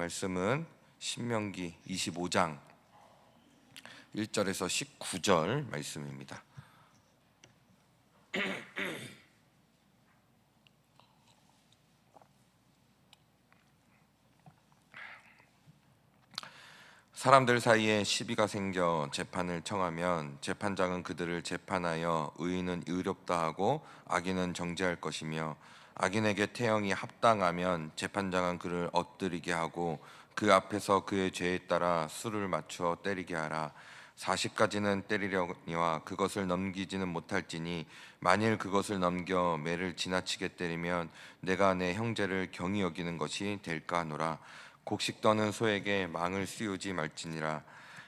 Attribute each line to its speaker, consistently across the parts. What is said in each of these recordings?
Speaker 1: 말씀은 신명기 25장 1절에서 19절 말씀입니다. 사람들 사이에 시비가 생겨 재판을 청하면 재판장은 그들을 재판하여 의인은 의롭다 하고 악인은 정죄할 것이며, 악인에게 태형이 합당하면 재판장은 그를 엎드리게 하고 그 앞에서 그의 죄에 따라 수를 맞추어 때리게 하라. 40가지는 때리려니와 그것을 넘기지는 못할지니, 만일 그것을 넘겨 매를 지나치게 때리면 내가 내 형제를 경히 여기는 것이 될까 하노라. 곡식 떠는 소에게 망을 씌우지 말지니라.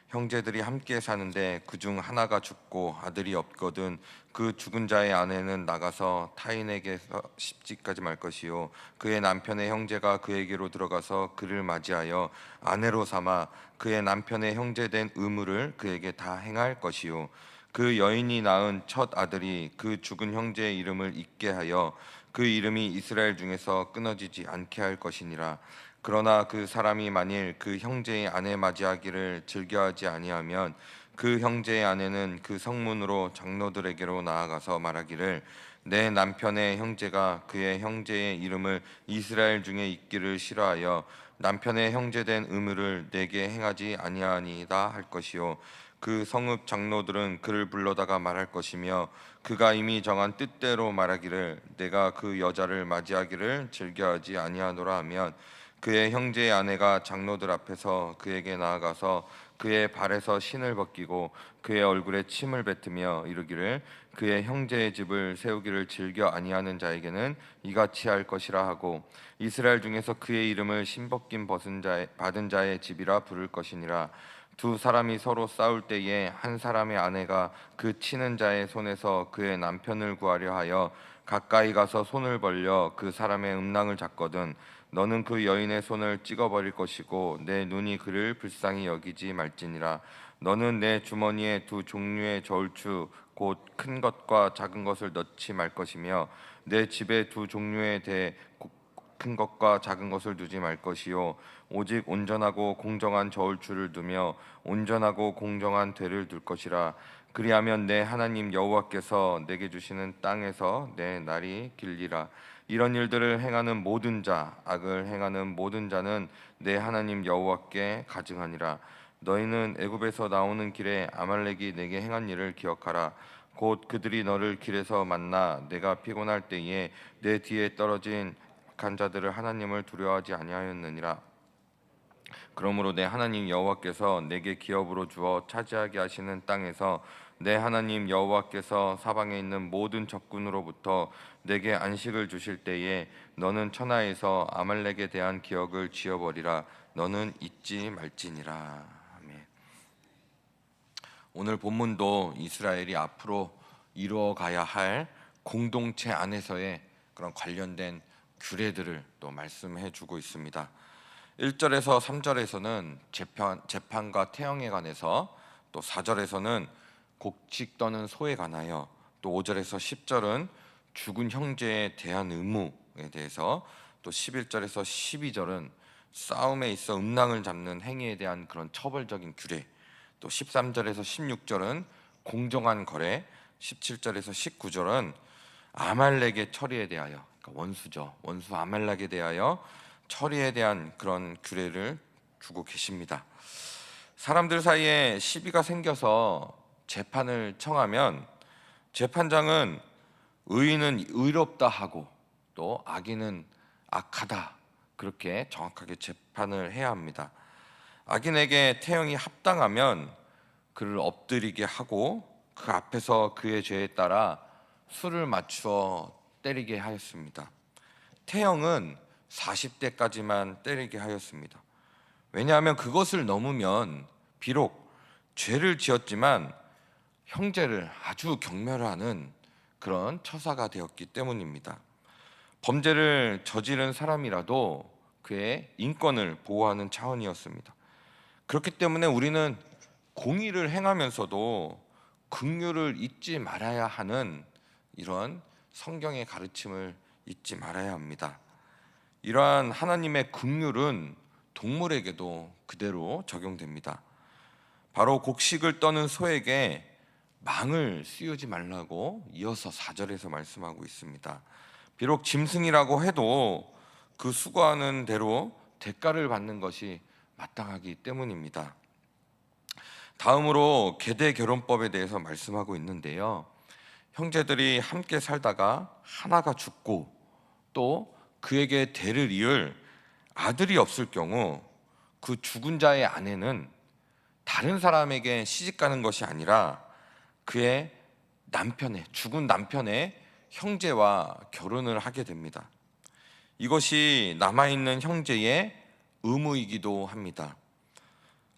Speaker 1: 형제들이 함께 사는데 그중 하나가 죽고 아들이 없거든 그 죽은 자의 아내는 나가서 타인에게서 시집가지 말 것이요, 그의 남편의 형제가 그에게로 들어가서 그를 맞이하여 아내로 삼아 그의 남편의 형제된 의무를 그에게 다 행할 것이요, 그 여인이 낳은 첫 아들이 그 죽은 형제의 이름을 잊게 하여 그 이름이 이스라엘 중에서 끊어지지 않게 할 것이니라. 그러나 그 사람이 만일 그 형제의 아내 맞이하기를 즐겨하지 아니하면 그 형제의 아내는 그 성문으로 장로들에게로 나아가서 말하기를, 내 남편의 형제가 그의 형제의 이름을 이스라엘 중에 잊기를 싫어하여 남편의 형제된 의무를 내게 행하지 아니하니이다 할 것이요, 그 성읍 장로들은 그를 불러다가 말할 것이며, 그가 이미 정한 뜻대로 말하기를 내가 그 여자를 맞이하기를 즐겨하지 아니하노라 하면, 그의 형제의 아내가 장로들 앞에서 그에게 나아가서 그의 발에서 신을 벗기고 그의 얼굴에 침을 뱉으며 이르기를, 그의 형제의 집을 세우기를 즐겨 아니하는 자에게는 이같이 할 것이라 하고, 이스라엘 중에서 그의 이름을 신벗김 받은 자의 집이라 부를 것이니라. 두 사람이 서로 싸울 때에 한 사람의 아내가 그 치는 자의 손에서 그의 남편을 구하려 하여 가까이 가서 손을 벌려 그 사람의 음낭을 잡거든 너는 그 여인의 손을 찍어버릴 것이고 내 눈이 그를 불쌍히 여기지 말지니라. 너는 내 주머니에 두 종류의 저울추 곧 큰 것과 작은 것을 넣지 말 것이며, 내 집에 두 종류의 대 큰 것과 작은 것을 두지 말 것이요, 오직 온전하고 공정한 저울추를 두며 온전하고 공정한 대를 둘 것이라. 그리하면 내 하나님 여호와께서 내게 주시는 땅에서 내 날이 길리라. 이런 일들을 행하는 모든 자, 악을 행하는 모든 자는 내 하나님 여호와께 가증하니라. 너희는 애굽에서 나오는 길에 아말렉이 내게 행한 일을 기억하라. 곧 그들이 너를 길에서 만나 내가 피곤할 때에 내 뒤에 떨어진 간 자들을 하나님을 두려워하지 아니하였느니라. 그러므로 내 하나님 여호와께서 내게 기업으로 주어 차지하게 하시는 땅에서 내 하나님 여호와께서 사방에 있는 모든 적군으로부터 내게 안식을 주실 때에 너는 천하에서 아말렉에 대한 기억을 지워버리라. 너는 잊지 말지니라. 아멘. 오늘 본문도 이스라엘이 앞으로 이루어가야 할 공동체 안에서의 그런 관련된 규례들을 또 말씀해 주고 있습니다. 1절에서 3절에서는 재판과 태형에 관해서, 또 4절에서는 곡식 떠는 소에 관하여, 또 5절에서 10절은 죽은 형제에 대한 의무에 대해서, 또 11절에서 12절은 싸움에 있어 음낭을 잡는 행위에 대한 그런 처벌적인 규례, 또 13절에서 16절은 공정한 거래, 17절에서 19절은 아말렉의 처리에 대하여, 그러니까 원수죠, 원수 아말렉에 대하여 처리에 대한 그런 규례를 주고 계십니다. 사람들 사이에 시비가 생겨서 재판을 청하면 재판장은 의인은 의롭다 하고 또 악인은 악하다, 그렇게 정확하게 재판을 해야 합니다. 악인에게 태형이 합당하면 그를 엎드리게 하고 그 앞에서 그의 죄에 따라 수를 맞추어 때리게 하였습니다. 태형은 40대까지만 때리게 하였습니다. 왜냐하면 그것을 넘으면 비록 죄를 지었지만 형제를 아주 경멸하는 그런 처사가 되었기 때문입니다. 범죄를 저지른 사람이라도 그의 인권을 보호하는 차원이었습니다. 그렇기 때문에 우리는 공의를 행하면서도 긍휼을 잊지 말아야 하는 이런 성경의 가르침을 잊지 말아야 합니다. 이러한 하나님의 긍휼은 동물에게도 그대로 적용됩니다. 바로 곡식을 떠는 소에게 망을 씌우지 말라고 이어서 4절에서 말씀하고 있습니다. 비록 짐승이라고 해도 그 수고하는 대로 대가를 받는 것이 마땅하기 때문입니다. 다음으로 계대 결혼법에 대해서 말씀하고 있는데요. 형제들이 함께 살다가 하나가 죽고 또 그에게 대를 이을 아들이 없을 경우 그 죽은 자의 아내는 다른 사람에게 시집가는 것이 아니라 그의 죽은 남편의 형제와 결혼을 하게 됩니다. 이것이 남아있는 형제의 의무이기도 합니다.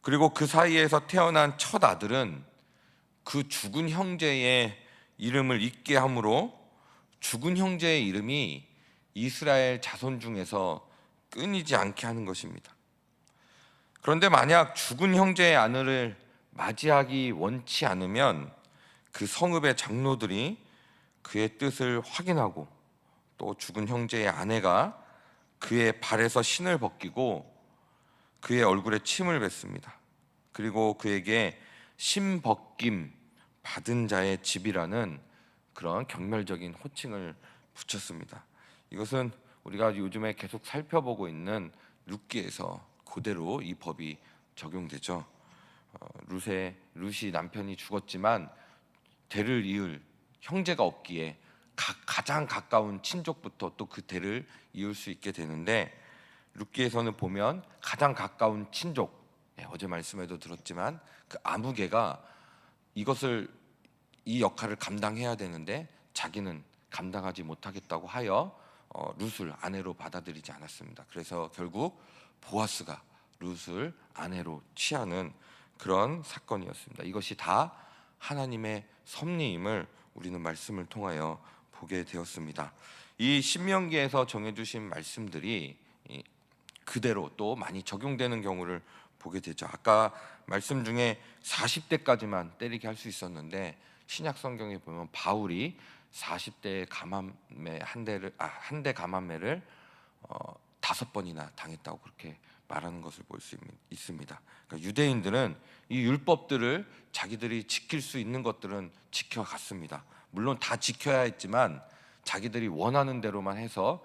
Speaker 1: 그리고 그 사이에서 태어난 첫 아들은 그 죽은 형제의 이름을 잊게 하므로 죽은 형제의 이름이 이스라엘 자손 중에서 끊이지 않게 하는 것입니다. 그런데 만약 죽은 형제의 아내를 맞이하기 원치 않으면 그 성읍의 장로들이 그의 뜻을 확인하고 또 죽은 형제의 아내가 그의 발에서 신을 벗기고 그의 얼굴에 침을 뱉습니다. 그리고 그에게 신벗김 받은 자의 집이라는 그런 경멸적인 호칭을 붙였습니다. 이것은 우리가 요즘에 계속 살펴보고 있는 룻기에서 그대로 이 법이 적용되죠. 룻이 남편이 죽었지만 대를 이을 형제가 없기에 가장 가까운 친족부터 또 그 대를 이을 수 있게 되는데, 룻기에서는 보면 가장 가까운 친족, 어제 말씀에도 들었지만 그 아무개가 이 역할을 감당해야 되는데 자기는 감당하지 못하겠다고 하여 룻을 아내로 받아들이지 않았습니다. 그래서 결국 보아스가 룻을 아내로 취하는 그런 사건이었습니다. 이것이 다 하나님의 섭리임을 우리는 말씀을 통하여 보게 되었습니다. 이 신명기에서 정해주신 말씀들이 그대로 또 많이 적용되는 경우를 보게 되죠. 아까 말씀 중에 40대까지만 때리게 할 수 있었는데 신약 성경에 보면 바울이 40대의 한 대 가만매를 5번이나 당했다고 그렇게 말하는 것을 볼 수 있습니다. 그러니까 유대인들은 이 율법들을 자기들이 지킬 수 있는 것들은 지켜갔습니다. 물론 다 지켜야 했지만 자기들이 원하는 대로만 해서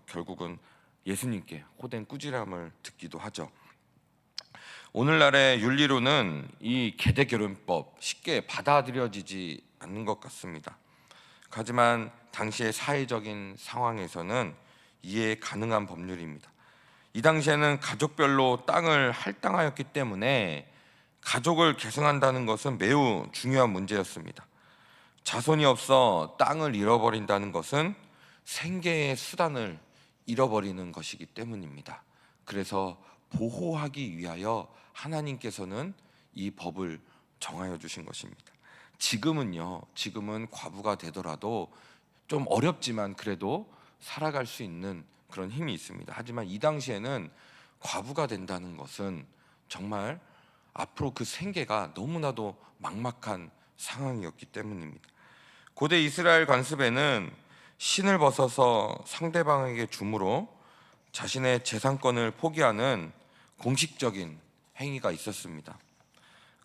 Speaker 1: 결국은 예수님께 호된 꾸지람을 듣기도 하죠. 오늘날의 윤리로는 이 계대결혼법 쉽게 받아들여지지 않는 것 같습니다. 하지만 당시의 사회적인 상황에서는 이해 가능한 법률입니다. 이 당시에는 가족별로 땅을 할당하였기 때문에 가족을 계승한다는 것은 매우 중요한 문제였습니다. 자손이 없어 땅을 잃어버린다는 것은 생계의 수단을 잃어버리는 것이기 때문입니다. 그래서 보호하기 위하여 하나님께서는 이 법을 정하여 주신 것입니다. 지금은 과부가 되더라도 좀 어렵지만 그래도 살아갈 수 있는 그런 힘이 있습니다. 하지만 이 당시에는 과부가 된다는 것은 정말 앞으로 그 생계가 너무나도 막막한 상황이었기 때문입니다. 고대 이스라엘 관습에는 신을 벗어서 상대방에게 줌으로 자신의 재산권을 포기하는 공식적인 행위가 있었습니다.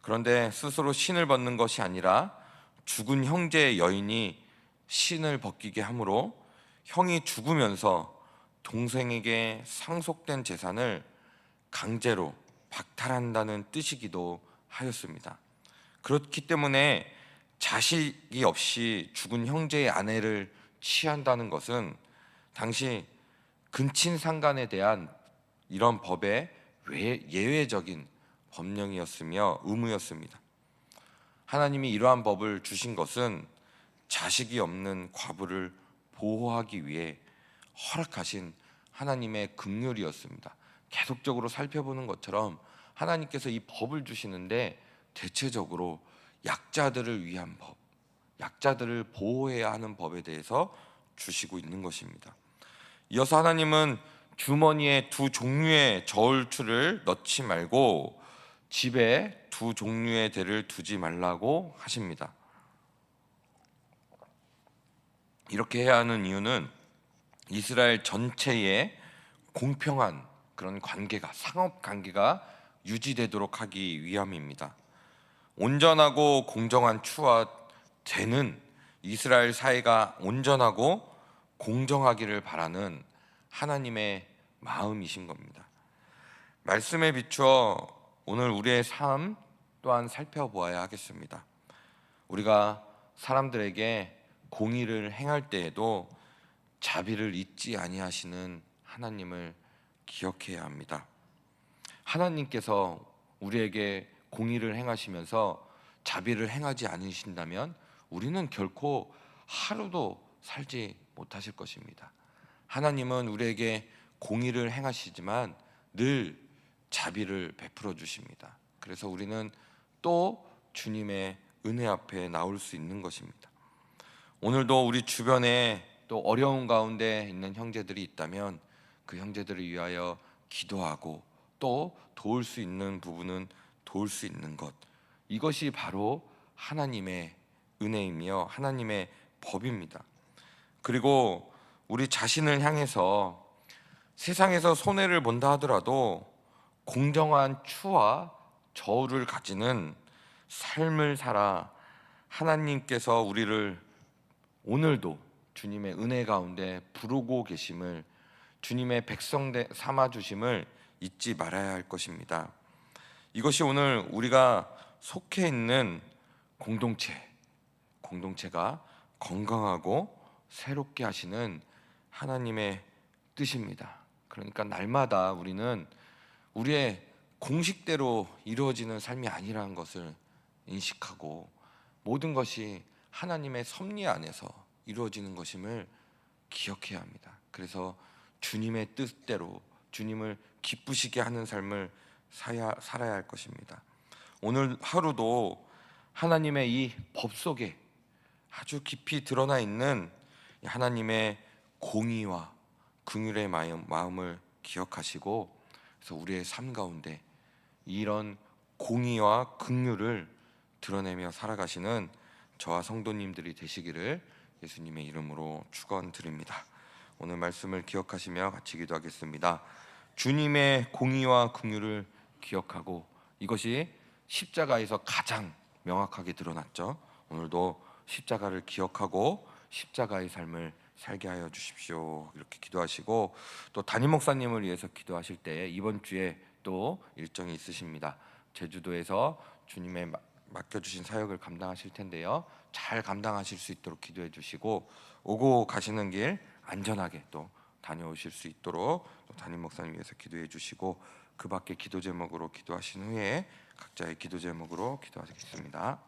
Speaker 1: 그런데 스스로 신을 벗는 것이 아니라 죽은 형제의 여인이 신을 벗기게 함으로 형이 죽으면서 동생에게 상속된 재산을 강제로 박탈한다는 뜻이기도 하였습니다. 그렇기 때문에 자식이 없이 죽은 형제의 아내를 취한다는 것은 당시 근친상간에 대한 이런 법의 예외적인 법령이었으며 의무였습니다. 하나님이 이러한 법을 주신 것은 자식이 없는 과부를 보호하기 위해 허락하신 하나님의 긍휼이었습니다. 계속적으로 살펴보는 것처럼 하나님께서 이 법을 주시는데 대체적으로 약자들을 위한 법, 약자들을 보호해야 하는 법에 대해서 주시고 있는 것입니다. 이어서 하나님은 주머니에 두 종류의 저울추를 넣지 말고 집에 두 종류의 대를 두지 말라고 하십니다. 이렇게 해야 하는 이유는 이스라엘 전체에 공평한 그런 관계가, 상업 관계가 유지되도록 하기 위함입니다. 온전하고 공정한 추와 되는 이스라엘 사회가 온전하고 공정하기를 바라는 하나님의 마음이신 겁니다. 말씀에 비추어 오늘 우리의 삶 또한 살펴보아야 하겠습니다. 우리가 사람들에게 공의를 행할 때에도 자비를 잊지 아니하시는 하나님을 기억해야 합니다. 하나님께서 우리에게 공의를 행하시면서 자비를 행하지 않으신다면 우리는 결코 하루도 살지 못하실 것입니다. 하나님은 우리에게 공의를 행하시지만 늘 자비를 베풀어 주십니다. 그래서 우리는 또 주님의 은혜 앞에 나올 수 있는 것입니다. 오늘도 우리 주변에 또 어려운 가운데 있는 형제들이 있다면 그 형제들을 위하여 기도하고 또 도울 수 있는 부분은 도울 수 있는 것, 이것이 바로 하나님의 은혜이며 하나님의 법입니다. 그리고 우리 자신을 향해서 세상에서 손해를 본다 하더라도 공정한 추와 저울을 가지는 삶을 살아 하나님께서 우리를 오늘도 주님의 은혜 가운데 부르고 계심을, 주님의 백성 삼아 주심을 잊지 말아야 할 것입니다. 이것이 오늘 우리가 속해 있는 공동체가 건강하고 새롭게 하시는 하나님의 뜻입니다. 그러니까 날마다 우리는 우리의 공식대로 이루어지는 삶이 아니라는 것을 인식하고 모든 것이 하나님의 섭리 안에서 이루어지는 것임을 기억해야 합니다. 그래서 주님의 뜻대로 주님을 기쁘시게 하는 삶을 살아야 할 것입니다. 오늘 하루도 하나님의 이 법 속에 아주 깊이 드러나 있는 하나님의 공의와 긍휼의 마음을 기억하시고, 그래서 우리의 삶 가운데 이런 공의와 긍휼을 드러내며 살아가시는 저와 성도님들이 되시기를 예수님의 이름으로 축원드립니다. 오늘 말씀을 기억하시며 같이 기도하겠습니다. 주님의 공의와 긍휼을 기억하고, 이것이 십자가에서 가장 명확하게 드러났죠. 오늘도 십자가를 기억하고 십자가의 삶을 살게 하여 주십시오. 이렇게 기도하시고, 또 담임 목사님을 위해서 기도하실 때 이번 주에 또 일정이 있으십니다. 제주도에서 주님의 맡겨주신 사역을 감당하실 텐데요, 잘 감당하실 수 있도록 기도해 주시고, 오고 가시는 길 안전하게 또 다녀오실 수 있도록 또 담임 목사님 위해서 기도해 주시고, 그 밖에 기도 제목으로 기도하신 후에 각자의 기도 제목으로 기도하겠습니다.